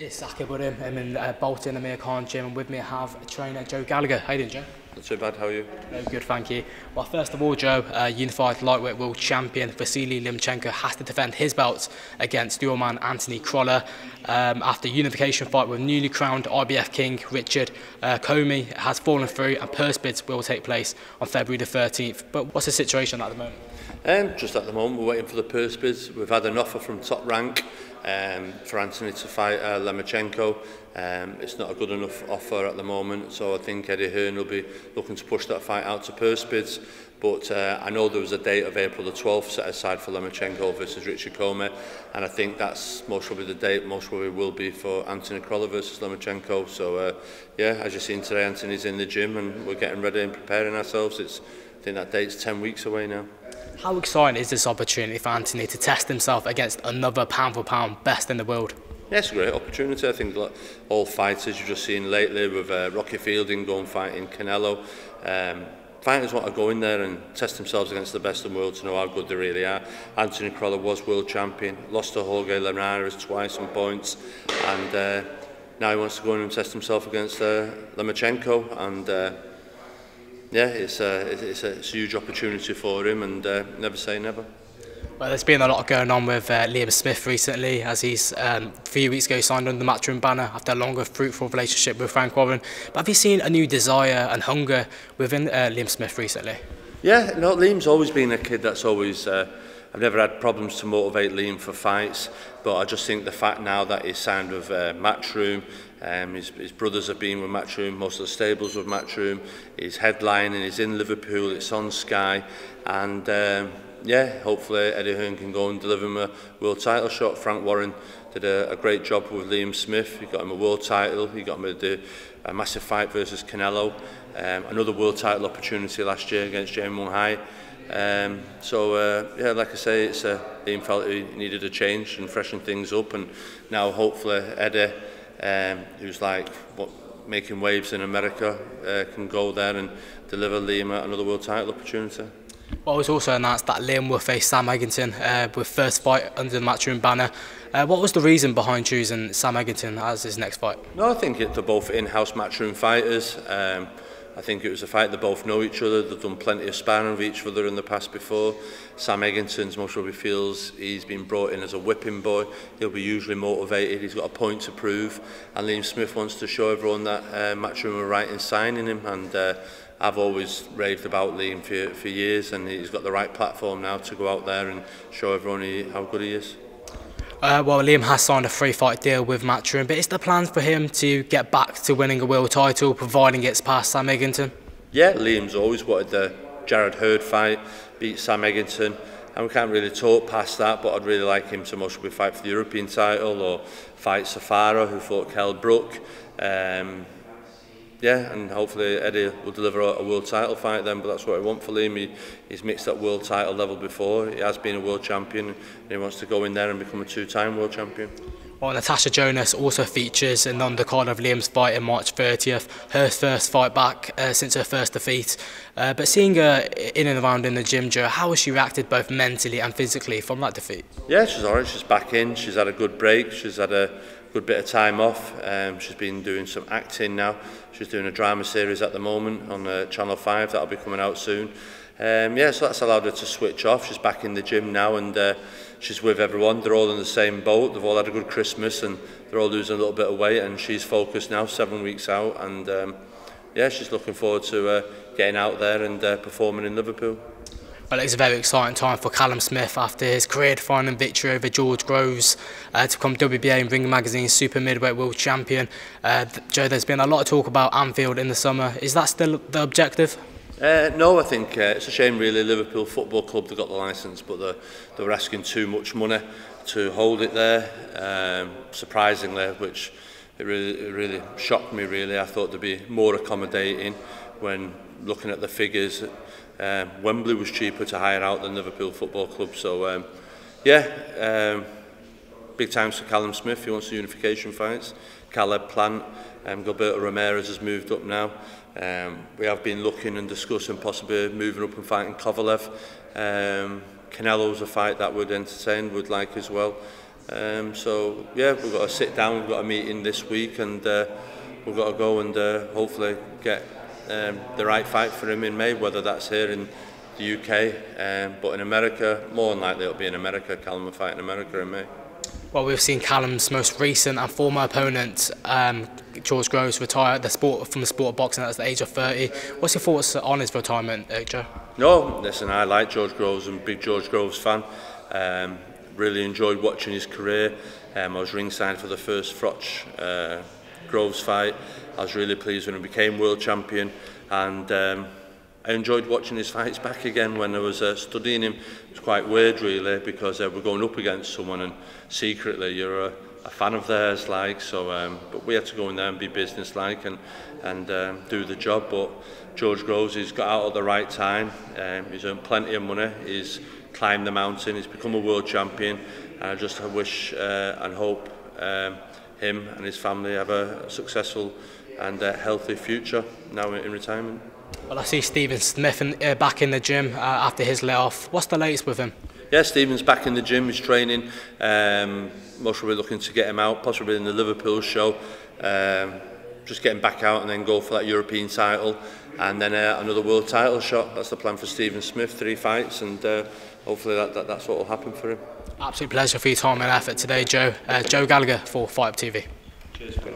It's Saqib Uddin. I'm in Bolton, Amir Khan gym, and with me I have trainer Joe Gallagher. How you doing, Joe? Not too bad, how are you? Very good, thank you. Well, first of all, Joe, unified lightweight world champion Vasyl Lomachenko has to defend his belt against your man Anthony Crolla after unification fight with newly crowned IBF king Richard Comey has fallen through, and purse bids will take place on February the 13th. But what's the situation at the moment? Just at the moment, we're waiting for the purse bids. We've had an offer from Top Rank for Anthony to fight Lomachenko. It's not a good enough offer at the moment, so I think Eddie Hearn will be looking to push that fight out to purse bids. But I know there was a date of April the 12th set aside for Lomachenko versus Richard Comey, and I think that's most probably the date, most probably will be for Anthony Crolla versus Lomachenko. So yeah, as you've seen today, Anthony's in the gym and we're getting ready and preparing ourselves. I think that date's 10 weeks away now. How exciting is this opportunity for Anthony to test himself against another pound-for-pound best in the world? Yeah, it's a great opportunity. I think all fighters you've just seen lately with Rocky Fielding going fighting Canelo, fighters want to go in there and test themselves against the best in the world to know how good they really are. Anthony Crolla was world champion, lost to Jorge Linares twice on points, and now he wants to go in and test himself against Lomachenko, and yeah, it's a huge opportunity for him, and never say never. Well, there's been a lot going on with Callum Smiths recently, as he's a few weeks ago signed under the Matchroom banner after a longer, fruitful relationship with Frank Warren. But have you seen a new desire and hunger within Callum Smiths recently? Yeah, no, Liam's always been a kid that's always... I've never had problems to motivate Liam for fights, but I just think the fact now that he's signed with Matchroom, his brothers have been with Matchroom, most of the stables with Matchroom, he's headlining, he's in Liverpool, it's on Sky, and yeah, hopefully Eddie Hearn can go and deliver him a world title shot. Frank Warren did a great job with Callum Smiths. He got him a world title, he got him to do a massive fight versus Canelo, another world title opportunity last year against James Munhai. So yeah, like I say, Liam felt he needed a change and freshen things up, and now hopefully Eddie, who's like making waves in America, can go there and deliver Liam another world title opportunity. Well, it was also announced that Liam will face Sam Eggington with first fight under the Matchroom banner. What was the reason behind choosing Sam Eggington as his next fight? No, I think they're both in-house Matchroom fighters. I think it was a fight they both know each other. They've done plenty of sparring with each other in the past before. Sam Eggington's most probably feels he's been brought in as a whipping boy. He'll be usually motivated. He's got a point to prove. And Liam Smith wants to show everyone that Matchroom are right in signing him. And I've always raved about Liam for years, and he's got the right platform now to go out there and show everyone how good he is. Well, Liam has signed a 3-fight deal with Matchroom, but is the plan for him to get back to winning a world title, providing it's past Sam Eggington? Yeah, Liam's always wanted the Jarrett Hurd fight, beat Sam Eggington, and we can't really talk past that, but I'd really like him to most probably fight for the European title or fight Safara, who fought Kell Brook. Yeah, and hopefully Eddie will deliver a world title fight then, but that's what I want for Liam. He's mixed at world title level before, he has been a world champion, and he wants to go in there and become a 2-time world champion. Well, Natasha Jonas also features in the undercard of Liam's fight in March 30th, her first fight back since her first defeat. But seeing her in and around in the gym, Joe, how has she reacted both mentally and physically from that defeat? Yeah, she's alright, she's back in, she's had a good break, she's had a good bit of time off. She's been doing some acting now. She's doing a drama series at the moment on Channel 5 that'll be coming out soon. Yeah, so that's allowed her to switch off. She's back in the gym now, and she's with everyone. They're all in the same boat. They've all had a good Christmas, and they're all losing a little bit of weight, and she's focused now, 7 weeks out, and yeah, she's looking forward to getting out there and performing in Liverpool. Well, it's a very exciting time for Callum Smiths after his career-defining victory over George Groves to become WBA and Ring Magazine's super midweight world champion. Joe, there's been a lot of talk about Anfield in the summer. Is that still the objective? No, I think it's a shame really. Liverpool Football Club, they got the licence, but they were asking too much money to hold it there, surprisingly, which it really shocked me really. I thought they'd be more accommodating when looking at the figures. Wembley was cheaper to hire out than Liverpool Football Club, so yeah, big times for Callum Smith. He wants the unification fights. Caleb Plant, Gilberto Ramirez has moved up now. We have been looking and discussing possibly moving up and fighting Kovalev. Canelo's a fight that would entertain, would like as well. So yeah, we've got to sit down, we've got a meeting this week, and we've got to go and hopefully get the right fight for him in May, whether that's here in the UK, but in America, more than likely it'll be in America. Callum will fight in America in May. Well, we've seen Callum's most recent and former opponent, George Groves, retire from the sport of boxing at the age of 30. What's your thoughts on his retirement, Joe? No, listen, I like George Groves. I'm a big George Groves fan. Really enjoyed watching his career. I was ringside for the first Froch Groves fight. I was really pleased when he became world champion, and I enjoyed watching his fights back again when I was studying him. It was quite weird really, because we're going up against someone and secretly you're a fan of theirs, like, so but we had to go in there and be business-like and do the job. But George Groves, he's got out at the right time. He's earned plenty of money. He's climbed the mountain. He's become a world champion, and I just wish and hope him and his family have a successful and healthy future now in retirement. Well, I see Stephen Smith back in the gym after his let-off. What's the latest with him? Yeah, Stephen's back in the gym, he's training. Most probably looking to get him out, possibly in the Liverpool show. Just get him back out and then go for that European title, and then another world title shot. That's the plan for Stephen Smith, 3 fights, and hopefully that's what will happen for him. Absolute pleasure for your time and effort today, Joe. Joe Gallagher for Fight Up TV. Cheers, Chris.